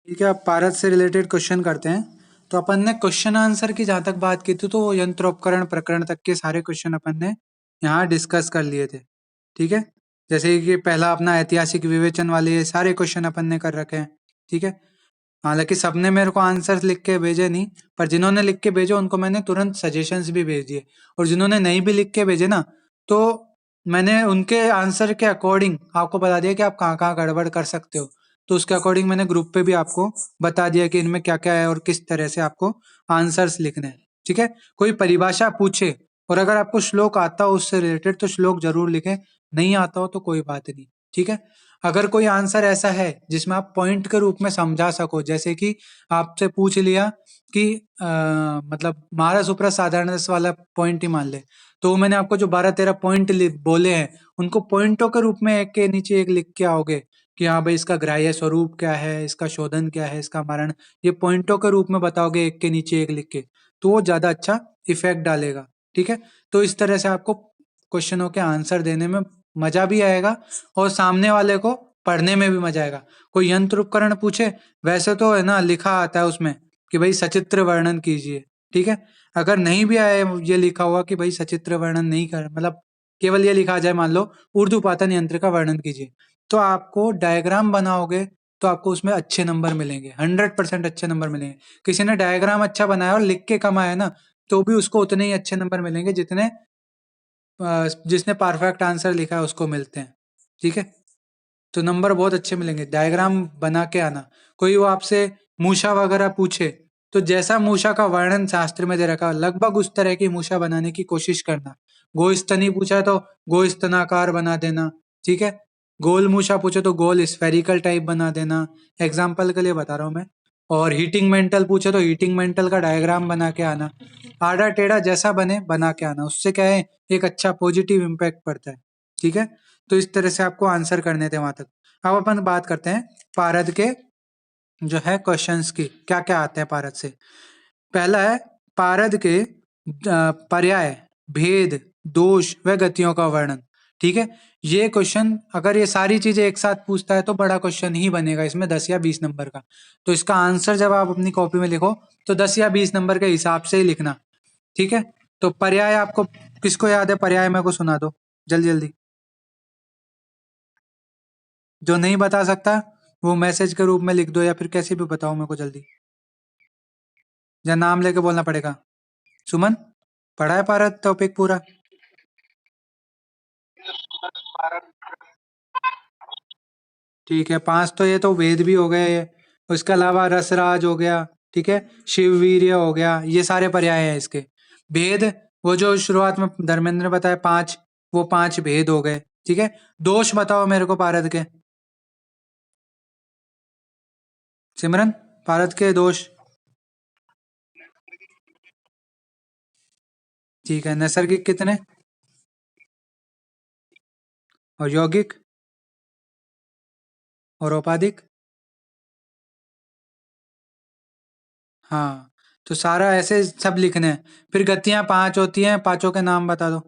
ठीक है, अब पारद से रिलेटेड क्वेश्चन करते हैं। तो अपन ने क्वेश्चन आंसर की जहां तक बात की थी, तो वो यंत्रोपकरण प्रकरण तक के सारे क्वेश्चन अपन ने यहाँ डिस्कस कर लिए थे। ठीक है, जैसे कि पहला अपना ऐतिहासिक विवेचन वाले ये सारे क्वेश्चन अपन ने कर रखे हैं। ठीक है, हालांकि सबने मेरे को आंसर्स लिख के भेजे नहीं, पर जिन्होंने लिख के भेजे उनको मैंने तुरंत सजेशंस भी भेज दिए, और जिन्होंने नहीं भी लिख के भेजे ना, तो मैंने उनके आंसर के अकॉर्डिंग आपको बता दिया कि आप कहाँ कहाँ गड़बड़ कर सकते हो। तो उसके अकॉर्डिंग मैंने ग्रुप पे भी आपको बता दिया कि इनमें क्या क्या है और किस तरह से आपको आंसर्स लिखने हैं। ठीक है, कोई परिभाषा पूछे और अगर आपको श्लोक आता हो उससे रिलेटेड तो श्लोक जरूर लिखें, नहीं आता हो तो कोई बात नहीं। ठीक है, अगर कोई आंसर ऐसा है जिसमें आप पॉइंट के रूप में समझा सको, जैसे कि आपसे पूछ लिया कि मतलब महारस उपरस साधारण वाला पॉइंट ही मान ले, तो मैंने आपको जो 12-13 पॉइंट बोले हैं उनको पॉइंटों के रूप में एक के नीचे एक लिख के आओगे कि हाँ भाई इसका ग्राह्य स्वरूप क्या है, इसका शोधन क्या है, इसका मारण, ये पॉइंटों के रूप में बताओगे एक के नीचे एक लिख के, तो वो ज्यादा अच्छा इफेक्ट डालेगा। ठीक है, तो इस तरह से आपको क्वेश्चनों के आंसर देने में मजा भी आएगा और सामने वाले को पढ़ने में भी मजा आएगा। कोई यंत्र उपकरण पूछे, वैसे तो है ना लिखा आता है उसमें कि भाई सचित्र वर्णन कीजिए। ठीक है, अगर नहीं भी आए ये लिखा हुआ कि भाई सचित्र वर्णन नहीं कर, मतलब केवल ये लिखा जाए मान लो ऊर्ध्वपातन यंत्र का वर्णन कीजिए, तो आपको डायग्राम बनाओगे तो आपको उसमें अच्छे नंबर मिलेंगे, 100% अच्छे नंबर मिलेंगे। किसी ने डायग्राम अच्छा बनाया और लिख के कम आया ना, तो भी उसको उतने ही अच्छे नंबर मिलेंगे जितने जिसने परफेक्ट आंसर लिखा है उसको मिलते हैं। ठीक है, तो नंबर बहुत अच्छे मिलेंगे, डायग्राम बना के आना। कोई वो आपसे मूषा वगैरह पूछे, तो जैसा मूषा का वर्णन शास्त्र में दे रखा है लगभग उस तरह की मूषा बनाने की कोशिश करना। गोस्तनी पूछा है तो गोस्तनाकार बना देना। ठीक है, गोल मूषा पूछे तो गोल स्फेरिकल टाइप बना देना, एग्जाम्पल के लिए बता रहा हूँ मैं। और हीटिंग मेंटल पूछे तो हीटिंग मेंटल का डायग्राम बना के आना, आड़ा टेढ़ा जैसा बने बना के आना, उससे क्या है एक अच्छा पॉजिटिव इम्पैक्ट पड़ता है। ठीक है, तो इस तरह से आपको आंसर करने थे वहां तक। अब अपन बात करते हैं पारद के जो है क्वेश्चंस की, क्या क्या आते हैं पारद से। पहला है पारद के पर्याय, भेद, दोष व गतियों का वर्णन। ठीक है, ये क्वेश्चन अगर ये सारी चीजें एक साथ पूछता है तो बड़ा क्वेश्चन ही बनेगा, इसमें 10 या 20 नंबर का। तो इसका आंसर जब आप अपनी कॉपी में लिखो तो 10 या 20 नंबर के हिसाब से ही लिखना। ठीक है, तो पर्याय आपको किसको याद है, पर्याय मेरे को सुना दो जल्दी जल्दी। जो नहीं बता सकता वो मैसेज के रूप में लिख दो या फिर कैसे भी बताओ मेरे को जल्दी, या नाम लेके बोलना पड़ेगा। सुमन, पढ़ा है पारद टॉपिक पूरा? ठीक है, 5 तो ये तो वेद भी हो गए, उसके अलावा रसराज हो गया। ठीक है, शिववीर्य हो गया, ये सारे पर्याय हैं इसके। भेद, वो जो शुरुआत में धर्मेंद्र ने बताया 5, वो 5 भेद हो गए। ठीक है, दोष बताओ मेरे को पारद के, सिमरन, पारद के दोष। ठीक है, नैसर्गिक कितने और यौगिक और औपाधिक? हाँ, तो सारा ऐसे सब लिखने हैं। फिर गतियां 5 होती हैं, पांचों के नाम बता दो।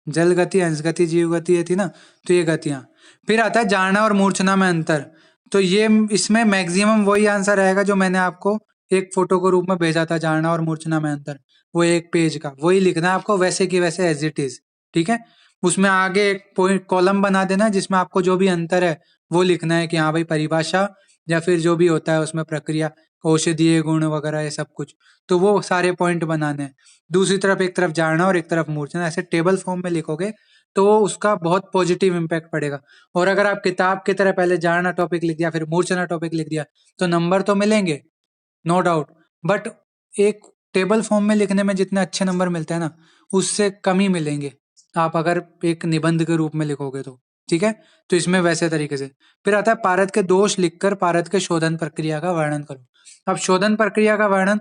जल गति, अंश गति, जीव गति, ये थी ना, तो ये गतियां। फिर आता है जाना और मूर्छना में अंतर। तो ये इसमें मैक्सिमम वही आंसर आएगा जो मैंने आपको एक फोटो के रूप में भेजा था, जाना और मूर्छना में अंतर, वो एक पेज का वही लिखना है आपको, वैसे की वैसे एज इट इज। ठीक है, उसमें आगे एक पॉइंट कॉलम बना देना जिसमें आपको जो भी अंतर है वो लिखना है कि हाँ भाई परिभाषा या फिर जो भी होता है उसमें प्रक्रिया, औषधीय गुण वगैरह ये सब कुछ, तो वो सारे पॉइंट बनाने हैं। दूसरी तरफ एक तरफ जाना और एक तरफ मूर्छना, ऐसे टेबल फॉर्म में लिखोगे तो उसका बहुत पॉजिटिव इम्पैक्ट पड़ेगा। और अगर आप किताब की तरह पहले जाना टॉपिक लिख दिया फिर मूर्छना टॉपिक लिख दिया तो नंबर तो मिलेंगे, नो डाउट, बट एक टेबल फॉर्म में लिखने में जितने अच्छे नंबर मिलते हैं ना, उससे कम ही मिलेंगे आप अगर एक निबंध के रूप में लिखोगे तो। ठीक है, तो इसमें वैसे तरीके से। फिर आता है पारद के दोष लिखकर पारद के शोधन प्रक्रिया का वर्णन करो। अब शोधन प्रक्रिया का वर्णन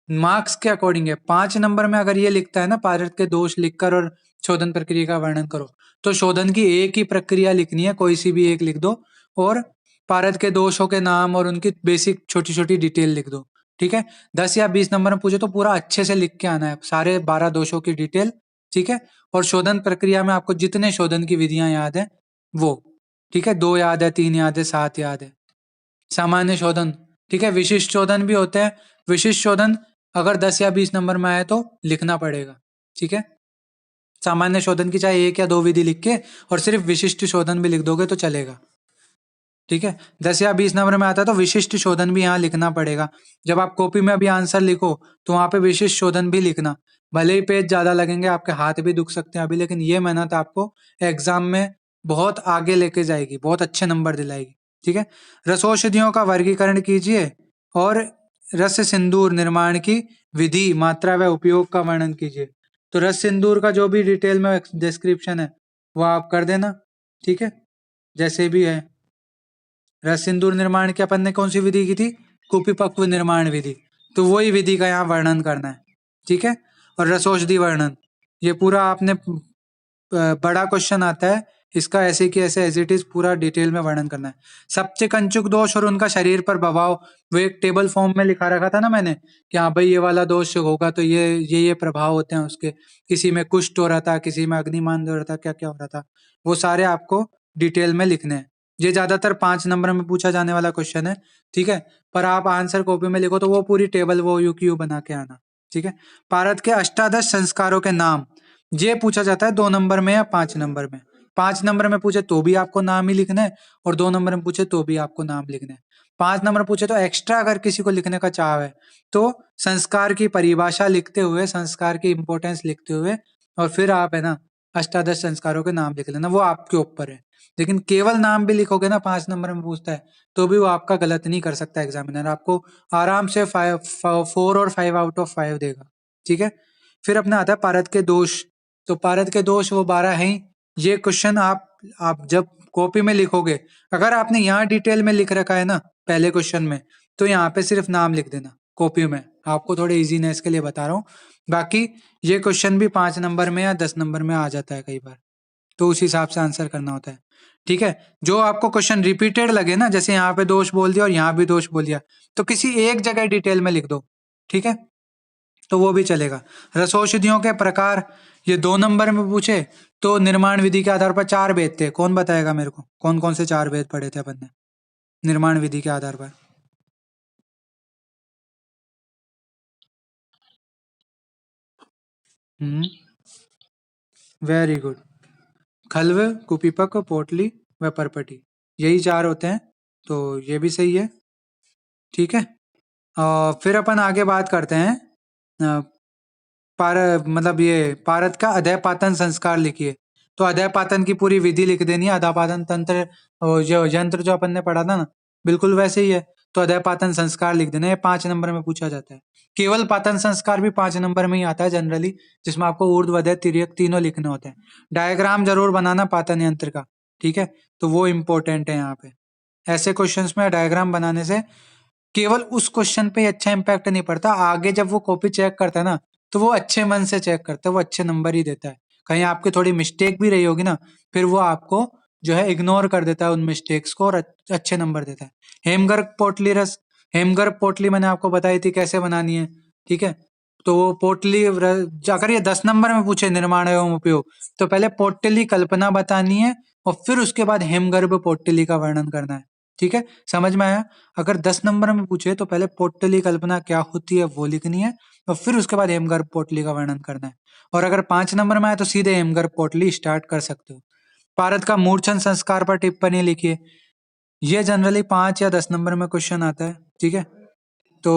मार्क्स के अकॉर्डिंग है, 5 नंबर में अगर ये लिखता है ना पारद के दोष लिखकर और शोधन प्रक्रिया का वर्णन करो, तो शोधन की एक ही प्रक्रिया लिखनी है, कोई सी भी एक लिख दो, और पारद के दोषों के नाम और उनकी बेसिक छोटी छोटी डिटेल लिख दो। ठीक है, 10 या 20 नंबर में पूछे तो पूरा अच्छे से लिख के आना है, सारे 12 दोषों की डिटेल ठीक है। और शोधन प्रक्रिया में आपको जितने शोधन की विधियां याद है वो, ठीक है, 2 याद है, 3 याद है, 7 याद है। सामान्य शोधन, ठीक है। विशिष्ट शोधन भी होते हैं। विशिष्ट शोधन अगर 10 या 20 नंबर में आए तो लिखना पड़ेगा, ठीक है। सामान्य शोधन की चाहे 1 या 2 विधि लिख के और सिर्फ विशिष्ट शोधन भी लिख दोगे तो चलेगा, ठीक है। 10 या 20 नंबर में आता है तो विशिष्ट शोधन भी यहाँ लिखना पड़ेगा। जब आप कॉपी में अभी आंसर लिखो तो वहां पे विशिष्ट शोधन भी लिखना। भले ही पेज ज्यादा लगेंगे, आपके हाथ भी दुख सकते हैं अभी, लेकिन ये मेहनत आपको एग्जाम में बहुत आगे लेके जाएगी, बहुत अच्छे नंबर दिलाएगी, ठीक है। रसौषधियों का वर्गीकरण कीजिए और रस सिंदूर निर्माण की विधि, मात्रा व उपयोग का वर्णन कीजिए। तो रस सिंदूर का जो भी डिटेल में डिस्क्रिप्शन है वो आप कर देना, ठीक है, जैसे भी है। रस सिंदूर निर्माण की अपन ने कौन सी विधि की थी? कुपिपक्व निर्माण विधि। तो वही विधि का यहाँ वर्णन करना है, ठीक है। और रसौषधि वर्णन, ये पूरा आपने बड़ा क्वेश्चन आता है इसका, ऐसे कि ऐसे एज इट इज पूरा डिटेल में वर्णन करना है। सबसे कंचुक दोष और उनका शरीर पर प्रभाव, वो एक टेबल फॉर्म में लिखा रखा था ना मैंने कि हाँ भाई ये वाला दोष होगा तो ये प्रभाव होते हैं उसके। किसी में कुष्ठ हो रहा था, किसी में अग्निमान हो रहा था, क्या क्या हो रहा था, वो सारे आपको डिटेल में लिखने हैं। ये ज्यादातर 5 नंबर में पूछा जाने वाला क्वेश्चन है, ठीक है। पर आप आंसर कॉपी में लिखो तो वो पूरी टेबल वो यू क्यू बना के आना, ठीक है। भारत के अष्टादश संस्कारों के नाम, ये पूछा जाता है 2 नंबर में या 5 नंबर में। 5 नंबर में पूछे तो भी आपको नाम ही लिखना है और 2 नंबर में पूछे तो भी आपको नाम लिखना है। 5 नंबर पूछे तो एक्स्ट्रा अगर किसी को लिखने का चाव है तो संस्कार की परिभाषा लिखते हुए, संस्कार की इंपॉर्टेंस लिखते हुए और फिर आप है ना अष्टादश संस्कारों के नाम लिख लेना, वो आपके ऊपर है। लेकिन केवल नाम भी लिखोगे ना, 5 नंबर में पूछता है तो भी वो आपका गलत नहीं कर सकता एग्जामिनर, आपको आराम से 4 और 5 आउट ऑफ 5 देगा, ठीक है। फिर अपना आता है पारद के दोष। तो पारद के दोष वो 12 हैं ही। ये क्वेश्चन आप जब कॉपी में लिखोगे, अगर आपने यहाँ डिटेल में लिख रखा है ना पहले क्वेश्चन में, तो यहाँ पे सिर्फ नाम लिख देना कॉपी में, आपको थोड़े इजीनेस के लिए बता रहा हूँ। बाकी ये क्वेश्चन भी 5 नंबर में या 10 नंबर में आ जाता है कई बार, तो उस हिसाब से आंसर करना होता है, ठीक है। जो आपको क्वेश्चन रिपीटेड लगे ना, जैसे यहाँ पे दोष बोल दिया और यहाँ भी दोष बोल दिया, तो किसी एक जगह डिटेल में लिख दो, ठीक है, तो वो भी चलेगा। रसौषधियों के प्रकार, ये 2 नंबर में पूछे तो निर्माण विधि के आधार पर 4 भेद थे। कौन बताएगा मेरे को, कौन कौन से 4 भेद पढ़े थे अपन ने निर्माण विधि के आधार पर? हम्म, वेरी गुड। खल्व, कुपीपक, पोटली व परपटी, यही 4 होते हैं, तो ये भी सही है, ठीक है। फिर अपन आगे बात करते हैं। अ, पार मतलब ये पारद का अध्ययपातन संस्कार लिखिए। तो अध्ययपातन की पूरी विधि लिख देनी है। अध्ययपातन तंत्र, जो यंत्र जो अपन ने पढ़ा था ना, बिल्कुल वैसे ही है। तो अध्ययपातन संस्कार लिख देना है, 5 नंबर में पूछा जाता है। केवल पातन संस्कार भी 5 नंबर में ही आता है जनरली, जिसमें आपको ऊर्ध्व अधः तिर्यक तीनों लिखने होते हैं। डायग्राम जरूर बनाना पातन यंत्र का, ठीक है, तो वो इंपॉर्टेंट है यहाँ पे। ऐसे क्वेश्चंस में डायग्राम बनाने से केवल उस क्वेश्चन पे अच्छा इम्पैक्ट नहीं पड़ता, आगे जब वो कॉपी चेक करता है ना तो वो अच्छे मन से चेक करता है, वो अच्छे नंबर ही देता है। कहीं आपकी थोड़ी मिस्टेक भी रही होगी ना, फिर वो आपको जो है इग्नोर कर देता है उन मिस्टेक्स को और अच्छे नंबर देता है। हेमगर्भ पोटली रस, हेमगर्भ पोटली मैंने आपको बताई थी कैसे बनानी है, ठीक है। तो वो पोटली अगर ये 10 नंबर में पूछे निर्माण एवं उपयोग, तो पहले पोटली कल्पना बतानी है और फिर उसके बाद हेमगर्भ पोटली का वर्णन करना है, ठीक है। समझ में आया? अगर 10 नंबर में पूछे तो पहले पोटली कल्पना क्या होती है वो लिखनी है और फिर उसके बाद हेमगर्भ पोटली का वर्णन करना है। और अगर 5 नंबर में आए तो सीधे हेमगर्भ पोटली स्टार्ट कर सकते हो। भारत का मूर्छन संस्कार पर टिप्पणी लिखिए। ये जनरली 5 या 10 नंबर में क्वेश्चन आता है, ठीक है। तो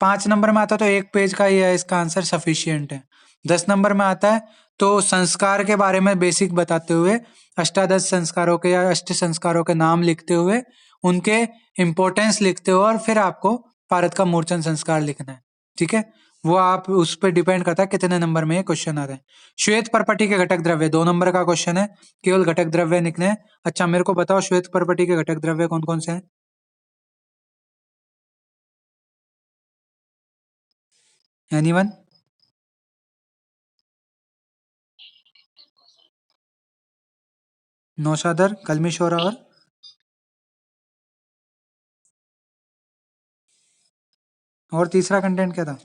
5 नंबर में आता है तो एक पेज का ही है, इसका आंसर सफिशियंट है। 10 नंबर में आता है तो संस्कार के बारे में बेसिक बताते हुए, अष्टादश संस्कारों के या अष्ट संस्कारों के नाम लिखते हुए, उनके इंपॉर्टेंस लिखते हुए और फिर आपको भारत का मूर्छन संस्कार लिखना है, ठीक है। वो आप उस पर डिपेंड करता है कितने नंबर में ये क्वेश्चन आ रहे हैं। श्वेत परपटी के घटक द्रव्य 2 नंबर का क्वेश्चन है, केवल घटक द्रव्य लिखने हैं। अच्छा मेरे को बताओ श्वेत परपटी के घटक द्रव्य कौन कौन से हैं? एनीवन? नौशादर, कलमी और तीसरा कंटेंट क्या था?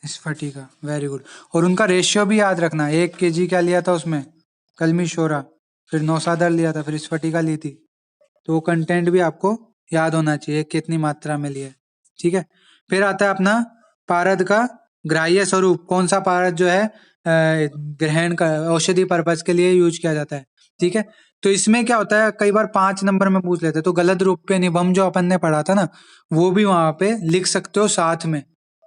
स्फटिका, वेरी गुड। और उनका रेशियो भी याद रखना, 1 kg क्या लिया था उसमें, कलमी शोरा, फिर नौसादर लिया था, फिर स्फटिका ली थी। तो वो कंटेंट भी आपको याद होना चाहिए कितनी मात्रा में लिया है, ठीक है। फिर आता है अपना पारद का ग्राह्य स्वरूप, कौन सा पारद जो है ग्रहण का औषधि पर्पज के लिए यूज किया जाता है, ठीक है। तो इसमें क्या होता है, कई बार 5 नंबर में पूछ लेते हैं, तो गलत रूप पे निबंध जो अपन ने पढ़ा था ना, वो भी वहां पे लिख सकते हो साथ में,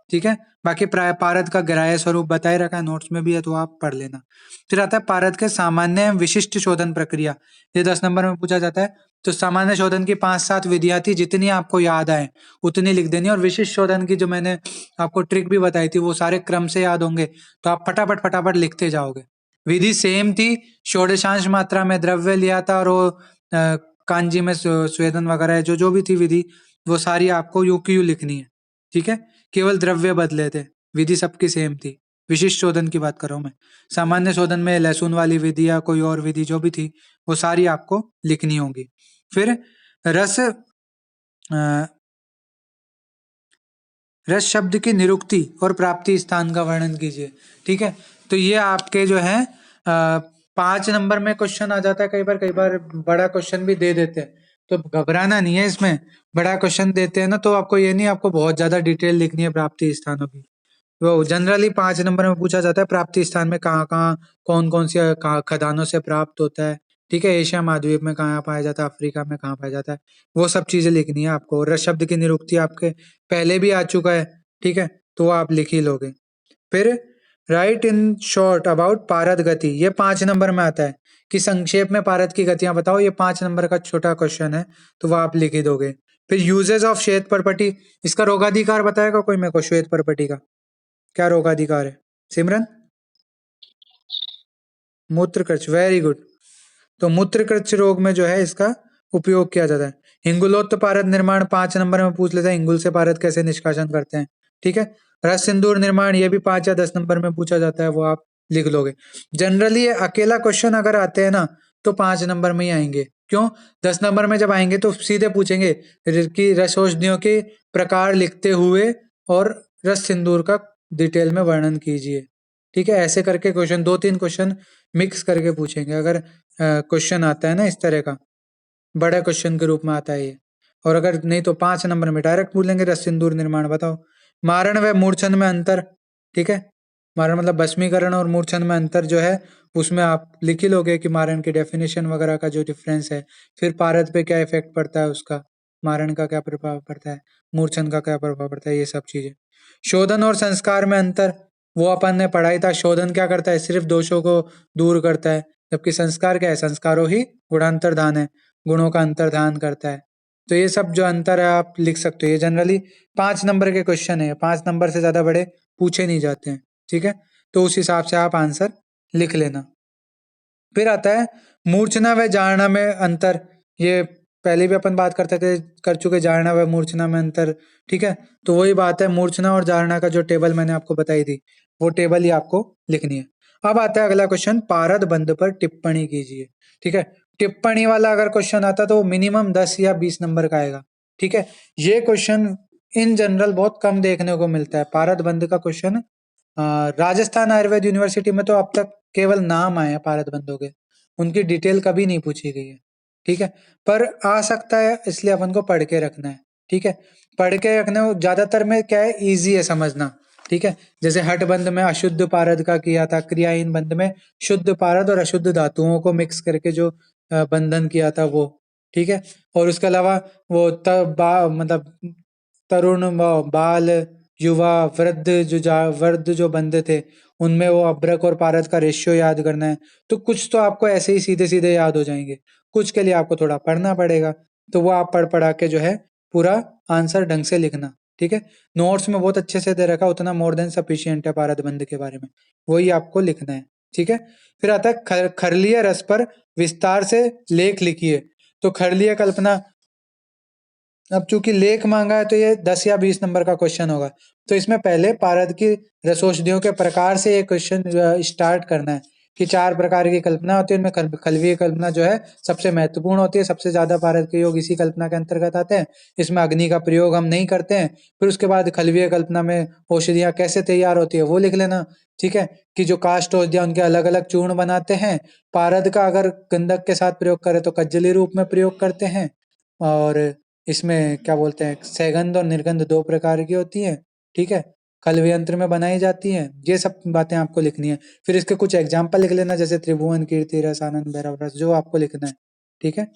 ठीक है। बाकी पारद का ग्राह्य स्वरूप बताए रखा है, नोट्स में भी है, तो आप पढ़ लेना। फिर आता है पारद के सामान्य एवं विशिष्ट शोधन प्रक्रिया, ये 10 नंबर में पूछा जाता है। तो सामान्य शोधन की 5-7 विधियां थी, जितनी आपको याद आए उतनी लिख देनी, और विशिष्ट शोधन की जो मैंने आपको ट्रिक भी बताई थी, वो सारे क्रम से याद होंगे, तो आप फटाफट फटाफट लिखते जाओगे। विधि सेम थी, षोडशांश मात्रा में द्रव्य लिया था, और वो कांजी में स्वेदन वगैरह जो जो भी थी विधि, वो सारी आपको यू की यू लिखनी है, ठीक है। केवल द्रव्य बदले थे, विधि सबकी सेम थी। विशिष्ट शोधन की बात कर रहा हूं मैं। सामान्य शोधन में लहसुन वाली विधि या कोई और विधि जो भी थी, वो सारी आपको लिखनी होगी। फिर रस रस शब्द की निरुक्ति और प्राप्ति स्थान का वर्णन कीजिए, ठीक है। तो ये आपके जो है 5 नंबर में क्वेश्चन आ जाता है, कई बार बड़ा क्वेश्चन भी दे देते हैं, तो घबराना नहीं है इसमें। बड़ा क्वेश्चन देते हैं ना, तो आपको ये नहीं आपको बहुत ज्यादा डिटेल लिखनी है प्राप्ति स्थानों की। वो जनरली 5 नंबर में पूछा जाता है, प्राप्ति स्थान में कहाँ कहाँ कौन कौन सी खदानों से प्राप्त होता है, ठीक है। एशिया महाद्वीप में कहाँ पाया जाता है, अफ्रीका में कहाँ पाया जाता है, वो सब चीजें लिखनी है आपको। रस शब्द की निरुक्ति आपके पहले भी आ चुका है, ठीक है, तो वो आप लिख ही लोगे। फिर राइट इन शॉर्ट अबाउट पारद गति, ये 5 नंबर में आता है कि संक्षेप में पारद की गतियां बताओ, ये 5 नंबर का छोटा क्वेश्चन है, तो वो आप लिख ही दोगे। फिर यूजेस ऑफ श्वेत परपटी, इसका रोगाधिकार बताएगा कोई मेरे को, श्वेत परपटी का क्या रोगाधिकार है सिमरन? मूत्रकृच, वेरी गुड। तो मूत्रकृच रोग में जो है इसका उपयोग किया जाता है। हिंगुलोत्त पारद निर्माण 5 नंबर में पूछ लेता है, हिंगुल से पारद कैसे निष्कासन करते हैं, ठीक है। रस सिंदूर निर्माण, ये भी 5 या 10 नंबर में पूछा जाता है, वो आप लिख लोगे। जनरली ये अकेला क्वेश्चन अगर आते हैं ना, तो 5 नंबर में ही आएंगे। क्यों? 10 नंबर में जब आएंगे तो सीधे पूछेंगे कि रस औषधियों के प्रकार लिखते हुए और रस सिंदूर का डिटेल में वर्णन कीजिए, ठीक है। ऐसे करके क्वेश्चन 2-3 क्वेश्चन मिक्स करके पूछेंगे, अगर क्वेश्चन आता है ना इस तरह का, बड़ा क्वेश्चन के रूप में आता है ये। और अगर नहीं तो 5 नंबर में डायरेक्ट बोलेंगे रस सिंदूर निर्माण बताओ। मारण व मूर्छन में अंतर, ठीक है। मारण मतलब भस्मीकरण, और मूर्छन में अंतर जो है उसमें आप लिख ही लोगे कि मारण की डेफिनेशन वगैरह का जो डिफरेंस है। फिर पारद पे क्या इफेक्ट पड़ता है उसका, मारण का क्या प्रभाव पड़ता है, मूर्छन का क्या प्रभाव पड़ता है, ये सब चीजें। शोधन और संस्कार में अंतर, वो अपन ने पढ़ाई था। शोधन क्या करता है, सिर्फ दोषों को दूर करता है, जबकि संस्कार क्या है, संस्कारों ही गुणांतर्धान है, गुणों का अंतर्धान करता है। तो ये सब जो अंतर है आप लिख सकते हो। ये जनरली 5 नंबर के क्वेश्चन है, 5 नंबर से ज्यादा बड़े पूछे नहीं जाते हैं, ठीक है। तो उस हिसाब से आप आंसर लिख लेना। फिर आता है मूर्छना व जारणा में अंतर, ये पहले भी अपन बात करते थे, कर चुके, जारणा व मूर्छना में अंतर, ठीक है। तो वही बात है, मूर्छना और जारणा का जो टेबल मैंने आपको बताई थी, वो टेबल ही आपको लिखनी है। अब आता है अगला क्वेश्चन, पारद बंध पर टिप्पणी कीजिए, ठीक है। टिप्पणी वाला अगर क्वेश्चन आता तो मिनिमम 10 या 20 नंबर का आएगा, ठीक है। ये क्वेश्चन इन जनरल बहुत कम देखने को मिलता है, पारद बंध का क्वेश्चन। राजस्थान आयुर्वेद यूनिवर्सिटी में तो अब तक केवल नाम आए हैं पारद बंधों के, उनकी डिटेल कभी नहीं पूछी गई है, ठीक है। पर आ सकता है, इसलिए अपन को पढ़ के रखना है, ठीक है। पढ़ के रखना, ज्यादातर में क्या है, इजी है समझना, ठीक है। जैसे हट बंध में अशुद्ध पारद का किया था, क्रियाहीन बंध में शुद्ध पारद और अशुद्ध धातुओं को मिक्स करके जो बंधन किया था वो, ठीक है। और उसके अलावा वो मतलब तरुण बाल, युवा, वृद्ध जो बंदे थे, उनमें वो अभ्रक और पारद का रेशियो याद करना है। तो कुछ तो आपको ऐसे ही सीधे सीधे याद हो जाएंगे, कुछ के लिए आपको थोड़ा पढ़ना पड़ेगा, तो वो आप पढ़ पढ़ा के जो है पूरा आंसर ढंग से लिखना, ठीक है। नोट्स में बहुत अच्छे से दे रखा, उतना मोर देन सफिशियंट है पारद बंद के बारे में, वही आपको लिखना है, ठीक है। फिर आता है खरलीय रस पर विस्तार से लेख लिखिए। तो खरलीय कल्पना, अब चूंकि लेख मांगा है तो ये 10 या 20 नंबर का क्वेश्चन होगा, तो इसमें पहले पारद की रसौषधियों के प्रकार से ये क्वेश्चन स्टार्ट करना है कि 4 प्रकार की कल्पना होती है, उनमें खलवीय कल्पना जो है सबसे महत्वपूर्ण होती है, सबसे ज्यादा भारत के योग इसी कल्पना के अंतर्गत आते हैं। इसमें अग्नि का प्रयोग हम नहीं करते हैं। फिर उसके बाद खलवीय कल्पना में औषधियां कैसे तैयार होती है वो लिख लेना, ठीक है, कि जो काष्ठ औषधियां उनके अलग अलग चूर्ण बनाते हैं। पारद का अगर गंधक के साथ प्रयोग करें तो कज्जली रूप में प्रयोग करते हैं। और इसमें क्या बोलते हैं, सैगंध और निर्गंध 2 प्रकार की होती है, ठीक है, खलवी यंत्र में बनाई जाती है। ये सब बातें आपको लिखनी है। फिर इसके कुछ एग्जाम्पल लिख लेना, जैसे त्रिभुवन कीर्ति रस, आनंद भैरव रस, जो आपको लिखना है, ठीक है,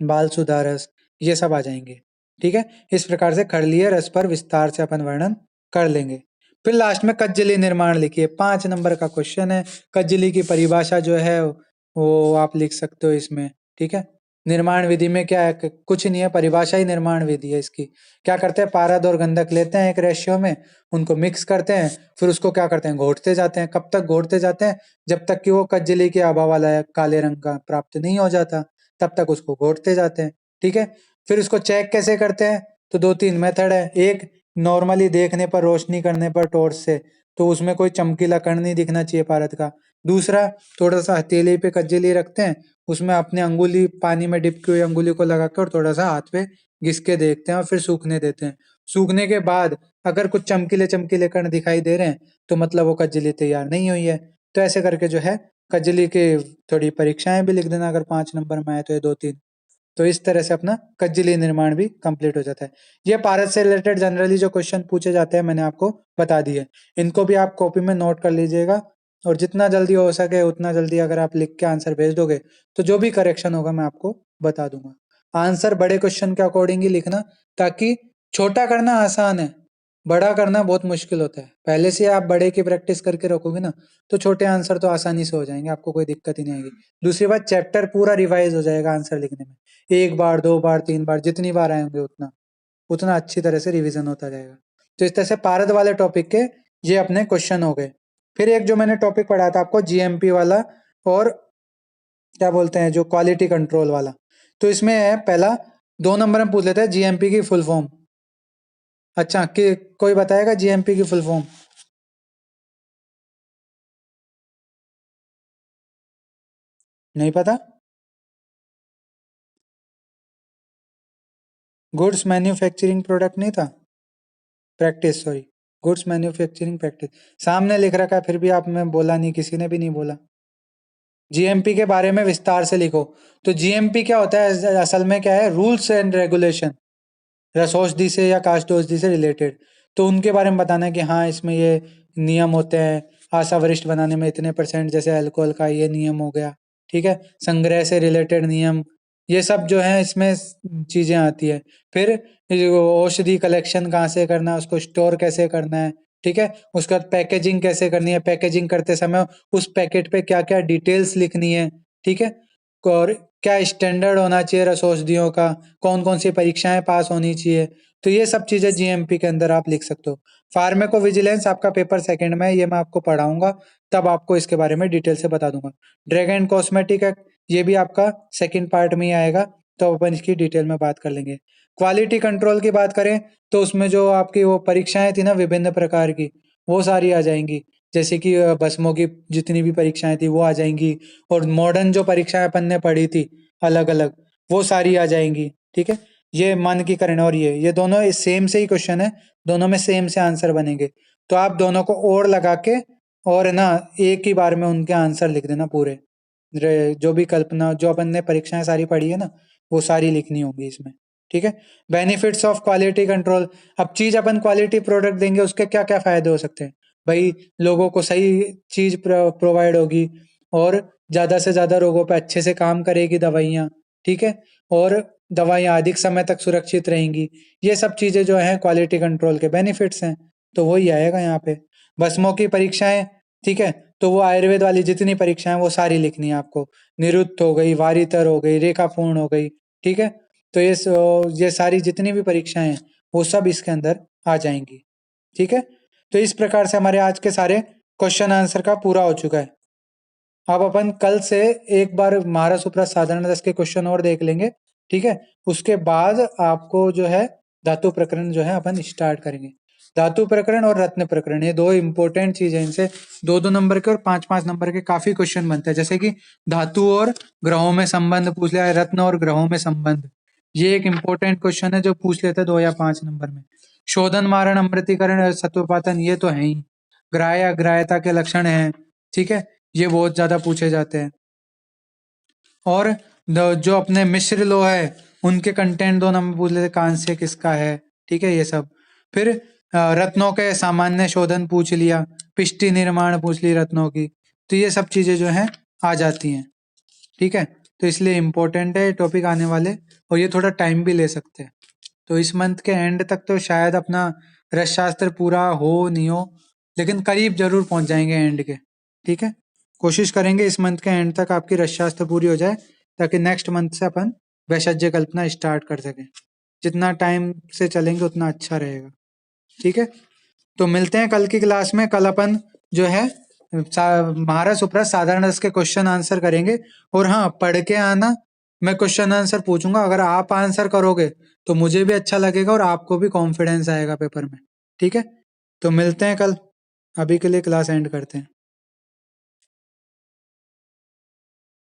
बाल सुधा रस, ये सब आ जाएंगे, ठीक है। इस प्रकार से खड़लीय रस पर विस्तार से अपन वर्णन कर लेंगे। फिर लास्ट में कज्जली निर्माण लिखिए, 5 नंबर का क्वेश्चन है। कज्जली की परिभाषा जो है वो आप लिख सकते हो इसमें, ठीक है। निर्माण विधि में क्या है, कुछ नहीं है, परिभाषा ही निर्माण विधि है इसकी। क्या करते हैं, पारद और गंधक लेते हैं एक रेशियो में, उनको मिक्स करते हैं, फिर उसको क्या करते हैं, घोटते जाते हैं। कब तक घोटते जाते हैं, जब तक कि वो कज्जली के अभाव वाला काले रंग का प्राप्त नहीं हो जाता, तब तक उसको घोटते जाते हैं, ठीक है। फिर उसको चेक कैसे करते हैं, तो 2-3 मेथड है। एक, नॉर्मली देखने पर, रोशनी करने पर टॉर्च से, तो उसमें कोई चमकीला कण नहीं दिखना चाहिए पारद का। दूसरा, थोड़ा सा हथेली पे कज्जली रखते हैं, उसमें अपने अंगुली पानी में डिप की हुई अंगुली को लगाकर और थोड़ा सा हाथ पे घिस के देखते हैं और फिर सूखने देते हैं। सूखने के बाद अगर कुछ चमकीले चमकीले कण दिखाई दे रहे हैं तो मतलब वो कज्जली तैयार नहीं हुई है। तो ऐसे करके जो है कज्जली के थोड़ी परीक्षाएं भी लिख देना, अगर 5 नंबर में आए तो ये 2-3। तो इस तरह से अपना कज्जली निर्माण भी कंप्लीट हो जाता है। ये भारत से रिलेटेड जनरली जो क्वेश्चन पूछे जाते हैं मैंने आपको बता दिए। इनको भी आप कॉपी में नोट कर लीजिएगा, और जितना जल्दी हो सके उतना जल्दी अगर आप लिख के आंसर भेज दोगे तो जो भी करेक्शन होगा मैं आपको बता दूंगा। आंसर बड़े क्वेश्चन के अकॉर्डिंग ही लिखना, ताकि छोटा करना आसान है, बड़ा करना बहुत मुश्किल होता है। पहले से आप बड़े की प्रैक्टिस करके रखोगे ना, तो छोटे आंसर तो आसानी से हो जाएंगे, आपको कोई दिक्कत ही नहीं आएगी। दूसरी बात, चैप्टर पूरा रिवाइज हो जाएगा आंसर लिखने में। 1 बार, 2 बार, 3 बार, जितनी बार आएंगे उतना उतना अच्छी तरह से रिवीजन होता जाएगा। तो इस तरह से पारद वाले टॉपिक के ये अपने क्वेश्चन हो गए। फिर एक जो मैंने टॉपिक पढ़ा था आपको, जीएमपी वाला, और क्या बोलते हैं जो क्वालिटी कंट्रोल वाला। तो इसमें है पहला, 2 नंबर में पूछ लेते हैं जीएमपी की फुल फॉर्म। अच्छा, कि कोई बताएगा जीएमपी की फुल फॉर्म? नहीं पता? गुड्स मैन्युफैक्चरिंग प्रोडक्ट नहीं था? Practice, sorry, goods manufacturing practice. सामने लिख रखा है फिर भी आप में बोला नहीं, किसी ने भी नहीं बोला। जीएमपी के बारे में विस्तार से लिखो। तो जीएमपी क्या होता है, असल में क्या है, रूल्स एंड रेगुलेशन, रसौषधि से या काष्ठ औषधि से रिलेटेड। तो उनके बारे में बताना है कि हाँ इसमें ये नियम होते हैं, आशा वरिष्ठ बनाने में इतने परसेंट, जैसे अल्कोहल का ये नियम हो गया, ठीक है, संग्रह से रिलेटेड नियम, ये सब जो है इसमें चीजें आती है। फिर ये जो औषधि कलेक्शन कहाँ से करना है, उसको स्टोर कैसे करना है, ठीक है, उसके बाद पैकेजिंग कैसे करनी है, पैकेजिंग करते समय उस पैकेट पे क्या क्या डिटेल्स लिखनी है, ठीक है, और क्या स्टैंडर्ड होना चाहिए रस औषधियों का, कौन कौन सी परीक्षाएं पास होनी चाहिए। तो ये सब चीजें जीएमपी के अंदर आप लिख सकते हो। फार्मेको विजिलेंस आपका पेपर सेकंड में है, ये मैं आपको पढ़ाऊंगा, तब आपको इसके बारे में डिटेल से बता दूंगा। ड्रग एंड कॉस्मेटिक एक्ट, ये भी आपका सेकंड पार्ट में ही आएगा, तो अपन इसकी डिटेल में बात कर लेंगे। क्वालिटी कंट्रोल की बात करें तो उसमें जो आपकी वो परीक्षाएं थी ना विभिन्न प्रकार की, वो सारी आ जाएंगी। जैसे कि भस्मों की जितनी भी परीक्षाएं थी वो आ जाएंगी, और मॉडर्न जो परीक्षाएं अपन ने पढ़ी थी अलग अलग, वो सारी आ जाएंगी, ठीक है। ये मानकीकरण और ये दोनों सेम से ही क्वेश्चन है, दोनों में सेम से आंसर बनेंगे। तो आप दोनों को और लगा के और है ना एक ही बार में उनके आंसर लिख देना पूरे। जो भी कल्पना जो अपन ने परीक्षाएं सारी पढ़ी है ना, वो सारी लिखनी होगी इसमें, ठीक है। बेनिफिट्स ऑफ क्वालिटी कंट्रोल, अब चीज अपन क्वालिटी प्रोडक्ट देंगे उसके क्या क्या फायदे हो सकते हैं भाई। लोगों को सही चीज प्रोवाइड होगी, और ज्यादा से ज्यादा रोगों पे अच्छे से काम करेगी दवाइयाँ, ठीक है, और दवाइयाँ अधिक समय तक सुरक्षित रहेंगी। ये सब चीजें जो हैं क्वालिटी कंट्रोल के बेनिफिट्स हैं, तो वही आएगा यहाँ पे। भस्मों की परीक्षाएं, ठीक है, तो वो आयुर्वेद वाली जितनी परीक्षाएं वो सारी लिखनी है आपको। निरुक्त हो गई, वारितर हो गई, रेखापूर्ण हो गई, ठीक है। तो ये सारी जितनी भी परीक्षाएं हैं वो सब इसके अंदर आ जाएंगी, ठीक है। तो इस प्रकार से हमारे आज के सारे क्वेश्चन आंसर का पूरा हो चुका है। अब अपन कल से एक बार महारस उपरस साधारण रस के क्वेश्चन और देख लेंगे, ठीक है। उसके बाद आपको जो है धातु प्रकरण जो है अपन स्टार्ट करेंगे। धातु प्रकरण और रत्न प्रकरण, ये दो इंपॉर्टेंट चीज है। इनसे 2-2 नंबर के और 5-5 नंबर के काफी क्वेश्चन बनते हैं। जैसे कि धातु और ग्रहों में संबंध पूछ लिया है, रत्न और ग्रहों में संबंध, ये एक इंपॉर्टेंट क्वेश्चन है जो पूछ लेते हैं 2 या 5 नंबर में। शोधन, मारण, अमृतीकरण और सत्वपातन, ये तो है ही। ग्राह्य अग्राह्यता के लक्षण है, ठीक है, ये बहुत ज्यादा पूछे जाते हैं। और जो अपने मिश्र लोह है उनके कंटेंट 2 नंबर पूछ लेते, कांस्य किसका है, ठीक है, ये सब। फिर रत्नों के सामान्य शोधन पूछ लिया, पिष्टि निर्माण पूछ ली रत्नों की, तो ये सब चीजें जो है आ जाती हैं, ठीक है। तो इसलिए इम्पोर्टेंट है टॉपिक आने वाले, और ये थोड़ा टाइम भी ले सकते हैं। तो इस मंथ के एंड तक तो शायद अपना रसशास्त्र पूरा हो नहीं हो, लेकिन करीब जरूर पहुंच जाएंगे एंड के, ठीक है। कोशिश करेंगे इस मंथ के एंड तक आपकी रसशास्त्र पूरी हो जाए, ताकि नेक्स्ट मंथ से अपन वैशज्य कल्पना स्टार्ट कर सकें। जितना टाइम से चलेंगे उतना अच्छा रहेगा, ठीक है। तो मिलते हैं कल की क्लास में। कल अपन जो है महारत सुप्रस्थ साधारण रस के क्वेश्चन आंसर करेंगे। और हाँ, पढ़ के आना, मैं क्वेश्चन आंसर पूछूंगा, अगर आप आंसर करोगे तो मुझे भी अच्छा लगेगा और आपको भी कॉन्फिडेंस आएगा पेपर में, ठीक है। तो मिलते हैं कल, अभी के लिए क्लास एंड करते हैं।